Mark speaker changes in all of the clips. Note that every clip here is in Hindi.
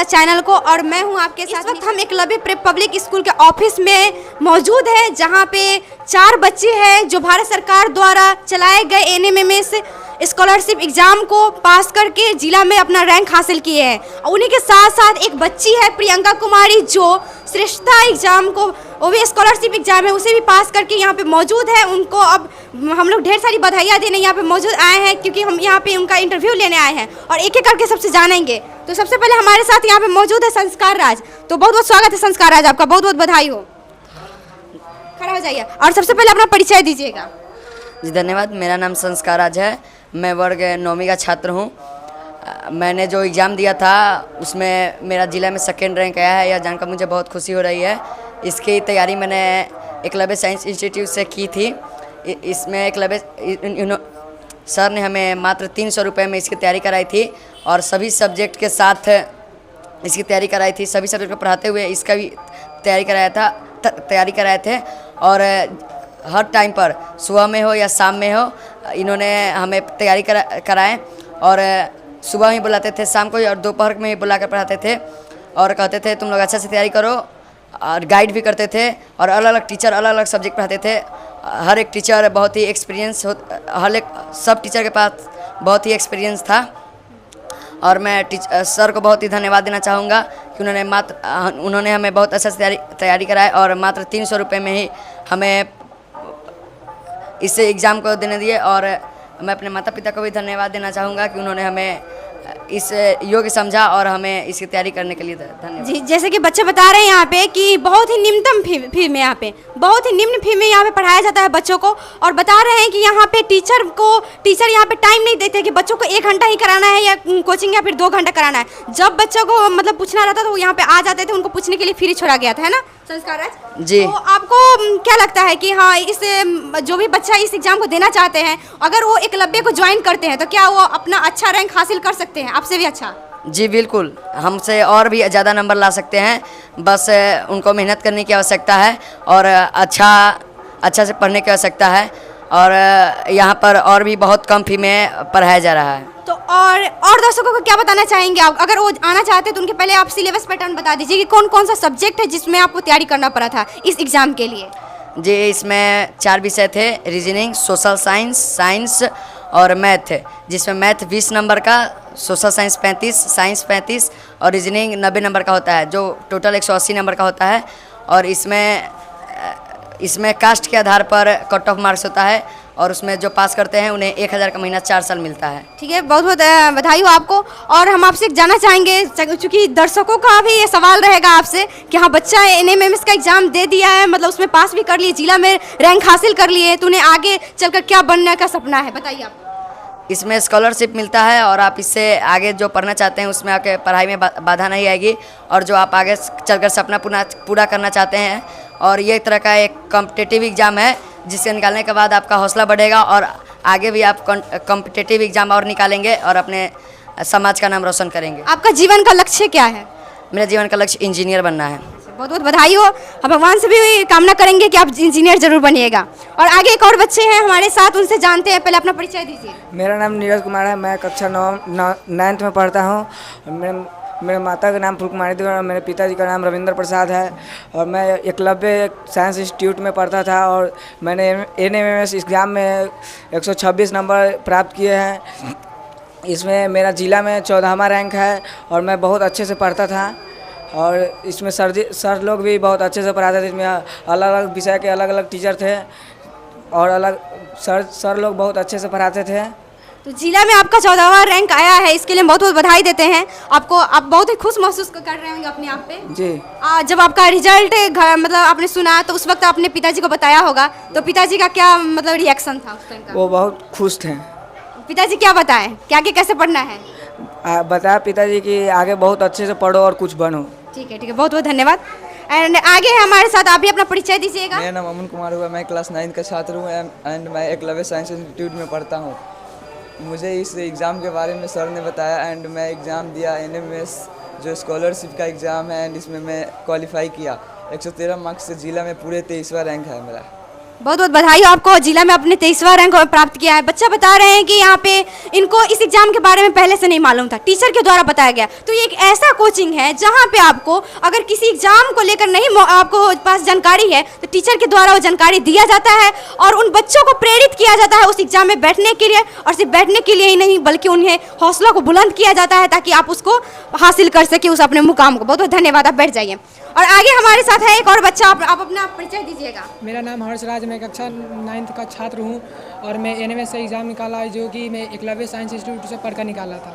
Speaker 1: चैनल को। और मैं हूं आपके साथ। इस वक्त हम एकलव्य प्रेप पब्लिक स्कूल के ऑफिस में मौजूद है, जहां पे 4 बच्चे हैं जो भारत सरकार द्वारा चलाए गए एनएमएमएस स्कॉलरशिप एग्जाम को पास करके जिला में अपना रैंक हासिल किए हैं। और उन्हीं के साथ साथ एक बच्ची है प्रियंका कुमारी, जो श्रेष्ठता एग्जाम को, वो भी स्कॉलरशिप एग्जाम है, उसे भी पास करके यहाँ पे मौजूद है। उनको अब हम लोग ढेर सारी बधाइयाँ देने यहाँ पे मौजूद आए हैं, क्योंकि हम यहाँ पे उनका इंटरव्यू लेने आए हैं और एक एक करके सबसे जानेंगे। तो सबसे पहले हमारे साथ यहाँ पे मौजूद है संस्कार राज। तो बहुत बहुत स्वागत है संस्कार राज, आपका बहुत बहुत बधाई हो। खड़ा हो जाइए और सबसे पहले अपना परिचय दीजिएगा।
Speaker 2: जी धन्यवाद। मेरा नाम संस्कार राज है, मैं वर्ग 9वीं का छात्र हूँ। मैंने जो एग्ज़ाम दिया था उसमें मेरा ज़िला में 2nd रैंक आया है, यह जानकर मुझे बहुत खुशी हो रही है। इसकी तैयारी मैंने एकलव्य साइंस इंस्टीट्यूट से की थी। इसमें एकलव्य सर ने हमें मात्र 300 रुपये में इसकी तैयारी कराई थी और सभी सब्जेक्ट के साथ इसकी तैयारी कराई थी। सभी सब्जेक्ट को पढ़ाते हुए इसका भी तैयारी कराए थे। और हर टाइम पर सुबह में हो या शाम में हो, इन्होंने हमें तैयारी कराए। और सुबह ही बुलाते थे, शाम को और दोपहर में ही बुला कर पढ़ाते थे और कहते थे तुम लोग अच्छा से तैयारी करो, और गाइड भी करते थे। और अलग अलग टीचर अलग अलग सब्जेक्ट पढ़ाते थे। हर एक टीचर बहुत ही एक्सपीरियंस सब टीचर के पास बहुत ही एक्सपीरियंस था। और मैं सर को बहुत ही धन्यवाद देना चाहूँगा कि उन्होंने हमें बहुत अच्छा से तैयारी कराई और मात्र 300 रुपये में ही हमें इससे एग्ज़ाम को देने दिए। और मैं अपने माता पिता को भी धन्यवाद देना चाहूँगा कि उन्होंने हमें इस योग्य समझा और हमें इसकी तैयारी करने के लिए धन्यवाद।
Speaker 1: जी, जैसे कि बच्चे बता रहे हैं यहाँ पे कि बहुत ही निम्नतम फी में यहाँ पे बहुत ही निम्न फी में यहाँ पे पढ़ाया जाता है बच्चों को। और बता रहे हैं कि यहाँ पे टीचर यहाँ पे टाइम नहीं देते कि बच्चों को 1 घंटा ही कराना है या कोचिंग या फिर 2 घंटा कराना है। जब बच्चों को मतलब पूछना रहता था वो यहाँ पे आ जाते थे, उनको पूछने के लिए फ्री छोड़ा गया था, है ना संस्कार राज?
Speaker 2: जी।
Speaker 1: तो आपको क्या लगता है कि हाँ, इस जो भी बच्चा इस एग्जाम को देना चाहते हैं, अगर वो एकलव्य को ज्वाइन करते हैं तो क्या वो अपना अच्छा रैंक हासिल कर सकते हैं, आपसे भी अच्छा?
Speaker 2: जी बिल्कुल, हमसे और भी ज़्यादा नंबर ला सकते हैं। बस उनको मेहनत करने की आवश्यकता है और अच्छा से पढ़ने की आवश्यकता है। और यहाँ पर और भी बहुत कम फी में पढ़ाया जा रहा है।
Speaker 1: तो और दर्शकों को क्या बताना चाहेंगे आप? अगर वो आना चाहते हैं तो उनके पहले आप सिलेबस पैटर्न बता दीजिए कि कौन कौन सा सब्जेक्ट है जिसमें आपको तैयारी करना पड़ा था इस एग्ज़ाम के लिए।
Speaker 2: जी, इसमें 4 विषय थे, रीजनिंग, सोशल साइंस और मैथ, जिसमें मैथ 20 नंबर का, सोशल साइंस 35, साइंस 35 और रीजनिंग 90 नंबर का होता है, जो टोटल 180 नंबर का होता है। और इसमें कास्ट के आधार पर कट ऑफ मार्क्स होता है और उसमें जो पास करते हैं उन्हें 1000 का महीना 4 साल मिलता है।
Speaker 1: ठीक है, बहुत बहुत बधाई हो आपको। और हम आपसे जानना चाहेंगे, चूँकि दर्शकों का भी ये सवाल रहेगा आपसे कि हाँ, बच्चा एनएमएमएस का एग्ज़ाम दे दिया है, मतलब उसमें पास भी कर लिए, जिला में रैंक हासिल कर लिए, तो उन्हें आगे चलकर क्या बनने का सपना है, बताइए आप।
Speaker 2: इसमें स्कॉलरशिप मिलता है और आप इससे आगे जो पढ़ना चाहते हैं उसमें आपके पढ़ाई में बाधा नहीं आएगी। और जो आप आगे चलकर सपना पूरा करना चाहते हैं, और ये एक तरह का एक कॉम्पिटिटिव एग्ज़ाम है जिसे निकालने के बाद आपका हौसला बढ़ेगा और आगे भी आप कॉम्पिटिटिव एग्ज़ाम और निकालेंगे और अपने समाज का नाम रोशन करेंगे।
Speaker 1: आपका जीवन का लक्ष्य क्या है?
Speaker 2: मेरा जीवन का लक्ष्य इंजीनियर बनना है।
Speaker 1: बहुत बहुत बधाई हो। हम भगवान से भी कामना करेंगे कि आप इंजीनियर जरूर बनिएगा। और आगे एक और बच्चे हैं हमारे साथ, उनसे जानते हैं, पहले अपना परिचय दीजिए।
Speaker 3: मेरा नाम नीरज कुमार है, मैं कक्षा 9th में पढ़ता हूँ। मेरे माता का नाम फुलकुमारी देवी और मेरे पिताजी का नाम रविंद्र प्रसाद है। और मैं एकलव्य साइंस इंस्टीट्यूट में पढ़ता था और मैंने एनएमएमएस एग्ज़ाम में 126 नंबर प्राप्त किए हैं। इसमें मेरा ज़िला में 14वां रैंक है और मैं बहुत अच्छे से पढ़ता था। और इसमें सर लोग भी बहुत अच्छे से पढ़ाते थे। इसमें अलग अलग विषय के अलग अलग टीचर थे और सर लोग बहुत अच्छे से पढ़ाते थे।
Speaker 1: तो जिला में आपका 14वां रैंक आया है, इसके लिए बहुत बहुत बधाई देते हैं आपको। आप बहुत ही खुश महसूस कर रहे होंगे अपने आप पे।
Speaker 3: जी।
Speaker 1: जब आपका रिजल्ट मतलब आपने सुना तो उस वक्त आपने पिताजी को बताया होगा, तो पिताजी का क्या मतलब रिएक्शन था उस टाइम का?
Speaker 3: वो बहुत खुश थे।
Speaker 1: पिताजी क्या बताएं कि आगे कैसे पढ़ना है?
Speaker 3: बताया पिताजी कि आगे बहुत अच्छे से पढ़ो और कुछ बनो।
Speaker 1: ठीक है, बहुत बहुत धन्यवाद। एंड आगे हमारे साथ आप भी अपना परिचय दीजिएगा।
Speaker 4: मेरा नाम अमन कुमार हुआ, मैं क्लास 9 का छात्र हूँ एंड मैं एकलव्य साइंस इंस्टीट्यूट में पढ़ता हूँ। मुझे इस एग्ज़ाम के बारे में सर ने बताया एंड मैं एग्ज़ाम दिया, एनएमएमएस जो स्कॉलरशिप का एग्ज़ाम है, एंड इसमें मैं क्वालिफाई किया। 113 मार्क्स से जिला में पूरे 23वां रैंक है मेरा।
Speaker 1: बहुत बहुत बधाई हो आपको, जिला में अपने 23वां रैंक प्राप्त किया है। बच्चा बता रहे हैं कि यहाँ पे इनको इस एग्जाम के बारे में पहले से नहीं मालूम था, टीचर के द्वारा बताया गया। तो ये एक ऐसा कोचिंग है जहाँ पे आपको अगर किसी एग्जाम को लेकर नहीं आपको पास जानकारी है तो टीचर के द्वारा वो जानकारी दिया जाता है और उन बच्चों को प्रेरित किया जाता है उस एग्जाम में बैठने के लिए, और सिर्फ बैठने के लिए ही नहीं बल्कि उन्हें हौसला को बुलंद किया जाता है ताकि आप उसको हासिल कर सके उस अपने मुकाम को। बहुत बहुत धन्यवाद, आप बैठ जाइए। और आगे हमारे साथ है एक और बच्चा, आप अपना परिचय दीजिएगा।
Speaker 5: मेरा नाम हर्षराज, मैं कक्षा 9th का छात्र हूँ और मैं एनएमएस से एग्ज़ाम निकाला है जो कि मैं एकलव्य साइंस इंस्टीट्यूट से पढ़कर निकाला था।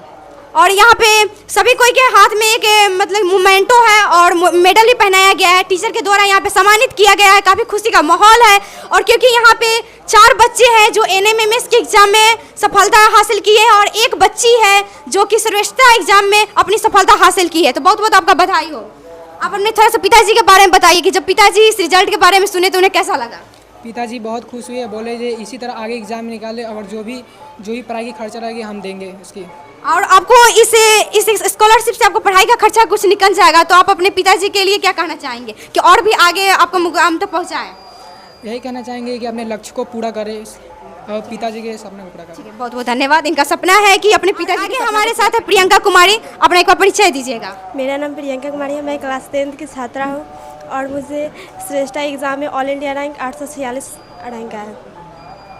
Speaker 1: और यहाँ पे सभी कोई के हाथ में एक मतलब मोमेंटो है और मेडल भी पहनाया गया है, टीचर के द्वारा यहाँ पे सम्मानित किया गया है। काफ़ी खुशी का माहौल है और क्योंकि यहाँ पे 4 बच्चे हैं जो एनएमएमएस के एग्जाम में सफलता हासिल की है और एक बच्ची है जो कि श्रेष्ठता एग्जाम में अपनी सफलता हासिल की है। तो बहुत बहुत आपका बधाई हो। आप अपने थोड़ा सा पिताजी के बारे में बताइए कि जब पिताजी इस रिजल्ट के बारे में सुने तो उन्हें कैसा लगा?
Speaker 5: पिताजी बहुत खुश हुए, बोले जे इसी तरह आगे एग्ज़ाम निकाले और जो भी पढ़ाई की खर्चा रहेगी हम देंगे उसकी।
Speaker 1: और आपको इस स्कॉलरशिप से आपको पढ़ाई का खर्चा कुछ निकल जाएगा, तो आप अपने पिताजी के लिए क्या कहना चाहेंगे कि और भी आगे आपको मुकाम तक पहुँचाएं?
Speaker 5: यही कहना चाहेंगे कि अपने लक्ष्य को पूरा करें और पिताजी के सपने को पूरा करें।
Speaker 1: बहुत बहुत धन्यवाद। इनका सपना है कि अपने पिताजी के। हमारे साथ है प्रियंका कुमारी, अपना एक बार परिचय दीजिएगा।
Speaker 6: मेरा नाम प्रियंका कुमारी है, मैं क्लास 10th की छात्रा हूँ और मुझे श्रेष्ठता एग्ज़ाम में ऑल इंडिया रैंक 846 रैंक आया है।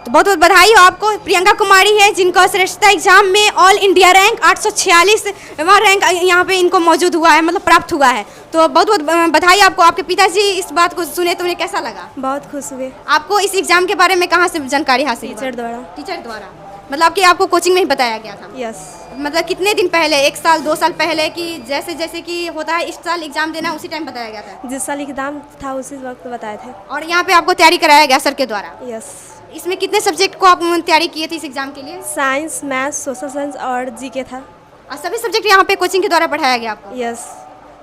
Speaker 1: तो बहुत बहुत बधाई हो आपको। प्रियंका कुमारी है जिनको श्रेष्ठता एग्जाम में ऑल इंडिया रैंक 846वां रैंक यहाँ पे इनको मौजूद हुआ है, मतलब प्राप्त हुआ है। तो बहुत बहुत बधाई आपको। आपके पिताजी इस बात को सुने तो उन्हें कैसा लगा?
Speaker 6: बहुत खुश हुए।
Speaker 1: आपको इस एग्जाम के बारे में कहाँ से जानकारी हासिल?
Speaker 6: टीचर द्वारा।
Speaker 1: टीचर द्वारा मतलब कि आपको कोचिंग में ही बताया गया था?
Speaker 6: यस।
Speaker 1: मतलब कितने दिन पहले, 1 साल 2 साल पहले कि जैसे कि होता है इस साल एग्जाम देना उसी टाइम बताया गया था?
Speaker 6: जिस साल एग्जाम था उसी वक्त बताए थे।
Speaker 1: और यहाँ पे आपको तैयारी कराया गया सर के द्वारा?
Speaker 6: यस।
Speaker 1: इसमें कितने सब्जेक्ट को आप तैयारी किए थे इस एग्जाम के लिए?
Speaker 6: साइंस, मैथ्स, सोशल साइंस और जीके था।
Speaker 1: और सभी सब्जेक्ट यहाँ पे कोचिंग के द्वारा पढ़ाया गया आपको?
Speaker 6: यस।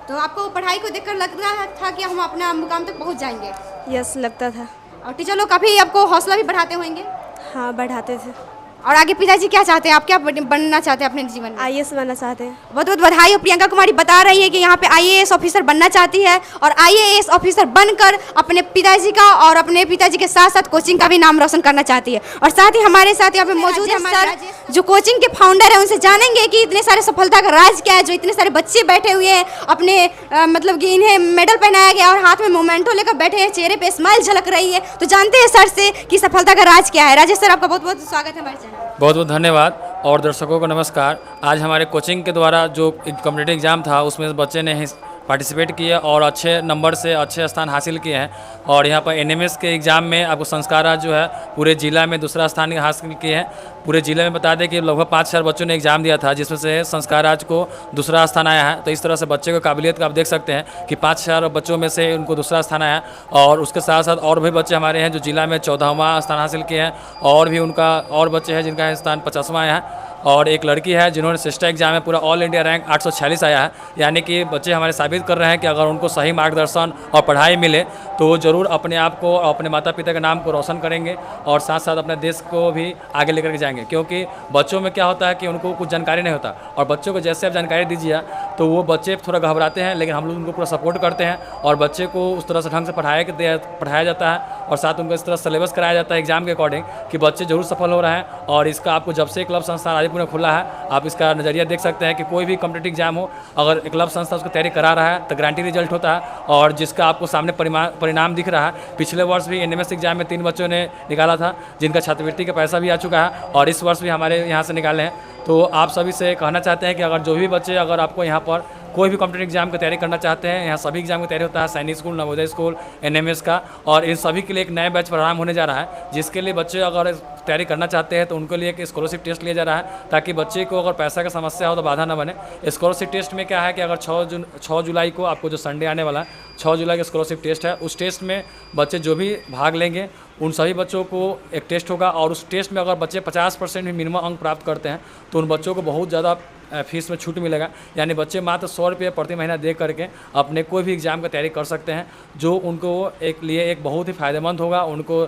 Speaker 1: तो आपको पढ़ाई को देखकर लग रहा था कि हम अपना मुकाम तक पहुँच जाएंगे?
Speaker 6: यस, लगता था।
Speaker 1: और टीचर लोग काफ़ी आपको हौसला भी बढ़ाते होंगे?
Speaker 6: हाँ, बढ़ाते थे।
Speaker 1: और आगे पिताजी क्या चाहते हैं, आप क्या बनना चाहते हैं अपने जीवन में?
Speaker 6: आईएएस बनना चाहते हैं।
Speaker 1: बहुत बहुत बधाई हो। प्रियंका कुमारी बता रही है कि यहाँ पे आईएएस ऑफिसर बनना चाहती है और आईएएस ऑफिसर बनकर अपने पिताजी का और अपने पिताजी के साथ साथ कोचिंग का भी नाम रोशन करना चाहती है। और साथ ही हमारे साथ यहाँ पे मौजूद है सर जो कोचिंग के फाउंडर है, उनसे जानेंगे कि इतने सारे सफलता का राज क्या है, जो इतने सारे बच्चे बैठे हुए हैं अपने मतलब कि इन्हें मेडल पहनाया गया और हाथ में मोमेंटो लेकर बैठे हैं, चेहरे पे स्माइल झलक रही है। तो जानते हैं सर से कि सफलता का राज क्या है। राजेश सर, आपका बहुत बहुत स्वागत है हमारे चैनल।
Speaker 7: बहुत बहुत धन्यवाद और दर्शकों को नमस्कार। आज हमारे कोचिंग के द्वारा जो कॉम्पिटिटिव एग्ज़ाम था उसमें बच्चे ने पार्टिसिपेट किए और अच्छे नंबर से अच्छे स्थान हासिल किए हैं। और यहाँ पर एनएमएस के एग्ज़ाम में आपको संस्कार आज जो है पूरे जिला में दूसरा स्थान हासिल किए हैं। पूरे जिले में बता दें कि लगभग 5,000 बच्चों ने एग्ज़ाम दिया था जिसमें से संस्कार आज को दूसरा स्थान आया है। तो इस तरह से बच्चे को काबिलियत का आप देख सकते हैं कि 5,000 बच्चों में से उनको दूसरा स्थान आया। और उसके साथ साथ और भी बच्चे हमारे हैं जो जिला में 14वां स्थान हासिल किए हैं और भी उनका और बच्चे हैं जिनका स्थान 50वां आया है। और एक लड़की है जिन्होंने श्रेष्ठता एग्जाम में पूरा ऑल इंडिया रैंक 846 आया है। यानी कि बच्चे हमारे साबित कर रहे हैं कि अगर उनको सही मार्गदर्शन और पढ़ाई मिले तो वो ज़रूर अपने आप को और अपने माता पिता के नाम को रोशन करेंगे और साथ साथ अपने देश को भी आगे लेकर के जाएंगे। क्योंकि बच्चों में क्या होता है कि उनको कुछ जानकारी नहीं होता और बच्चों को जैसे आप जानकारी दीजिए तो वो बच्चे थोड़ा घबराते हैं, लेकिन हम लोग उनको पूरा सपोर्ट करते हैं और बच्चे को उस तरह से ढंग से पढ़ाया जाता है और साथ उनको इस तरह सिलेबस कराया जाता है एग्जाम के अकॉर्डिंग कि बच्चे जरूर सफल हो रहे हैं। और इसका आपको जब से क्लब संस्थान राजपुर में खुला है आप इसका नज़रिया देख सकते हैं कि कोई भी कॉम्पिटिटिव एग्जाम हो अगर क्लब संस्था उसको तैयारी करा रहा है तो गारंटी रिजल्ट होता है और जिसका आपको सामने परिणाम दिख रहा है। पिछले वर्ष भी एनएमएस एग्जाम में 3 बच्चों ने निकाला था जिनका छात्रवृत्ति का पैसा भी आ चुका है और इस वर्ष भी हमारे यहाँ से निकाले हैं। तो आप सभी से कहना चाहते हैं कि अगर जो भी बच्चे अगर आपको यहाँ पर कोई भी कॉम्पिटिटिव एग्जाम की तैयारी करना चाहते हैं, यहाँ सभी एग्जाम की तैयारी होता है, सैनिक स्कूल, नवोदय स्कूल, एनएमएस का, और इन सभी के लिए एक नया बैच प्रारंभ होने जा रहा है जिसके लिए बच्चे अगर तैयारी करना चाहते हैं तो उनके लिए एक स्कॉलरशिप टेस्ट लिया जा रहा है ताकि बच्चे को अगर पैसा का समस्या हो तो बाधा न बने। स्कॉलरशिप टेस्ट में क्या है कि अगर 6 जुलाई को आपको जो संडे आने वाला है 6 जुलाई का स्कॉलरशिप टेस्ट है, उस टेस्ट में बच्चे जो भी भाग लेंगे उन सभी बच्चों को एक टेस्ट होगा और उस टेस्ट में अगर बच्चे 50% भी मिनिमम अंक प्राप्त करते हैं तो उन बच्चों को बहुत ज़्यादा फीस में छूट मिलेगा। यानी बच्चे मात्र 100 रुपये प्रति महीना दे करके अपने कोई भी एग्ज़ाम की तैयारी कर सकते हैं जो उनको एक बहुत ही फ़ायदेमंद होगा, उनको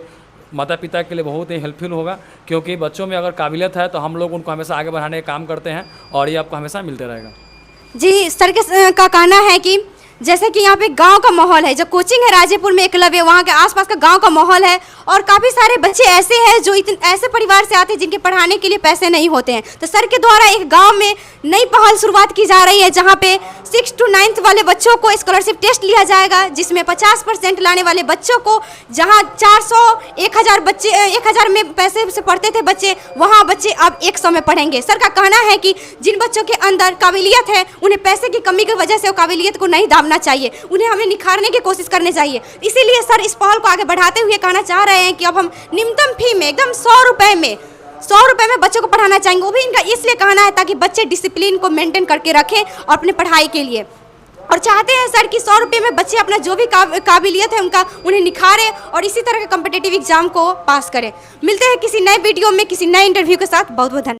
Speaker 7: माता पिता के लिए बहुत ही हेल्पफुल होगा। क्योंकि बच्चों में अगर काबिलियत है तो हम लोग उनको हमेशा आगे बढ़ाने का काम करते हैं और ये आपको हमेशा मिलते रहेगा।
Speaker 1: जी, सर का कहना है कि जैसे कि यहाँ पे गांव का माहौल है, जो कोचिंग है राजेपुर में एकलव्य, वहाँ के आसपास का गांव का माहौल है और काफ़ी सारे बच्चे ऐसे हैं जो ऐसे परिवार से आते हैं जिनके पढ़ाने के लिए पैसे नहीं होते हैं। तो सर के द्वारा एक गांव में नई पहल शुरुआत की जा रही है, जहाँ पे 6 to 9 वाले बच्चों को स्कॉलरशिप टेस्ट लिया जाएगा, जिसमें 50% लाने वाले बच्चों को, जहाँ 400 1000 में पैसे से पढ़ते थे बच्चे, वहाँ बच्चे अब 100 में पढ़ेंगे। सर का कहना है कि जिन बच्चों के अंदर काबिलियत है, उन्हें पैसे की कमी की वजह से वो काबिलियत को नहीं दाबना चाहिए, उन्हें हमें निखारने की कोशिश करनी चाहिए। इसीलिए सर इस पहल को आगे बढ़ाते हुए कहना चाह रहे हैं कि अब हम न्यूनतम फी में एकदम 100 रुपये में बच्चों को पढ़ाना चाहेंगे। वो भी इनका इसलिए कहना है ताकि बच्चे डिसिप्लिन को मेंटेन करके रखें और अपने पढ़ाई के लिए, और चाहते हैं सर कि 100 रुपये में बच्चे अपना जो भी काबिलियत है उन्हें निखारें और इसी तरह के कॉम्पिटिटिव एग्जाम को पास करें। मिलते हैं किसी नए वीडियो में किसी नए इंटरव्यू के साथ। बहुत बहुत धन्यवाद।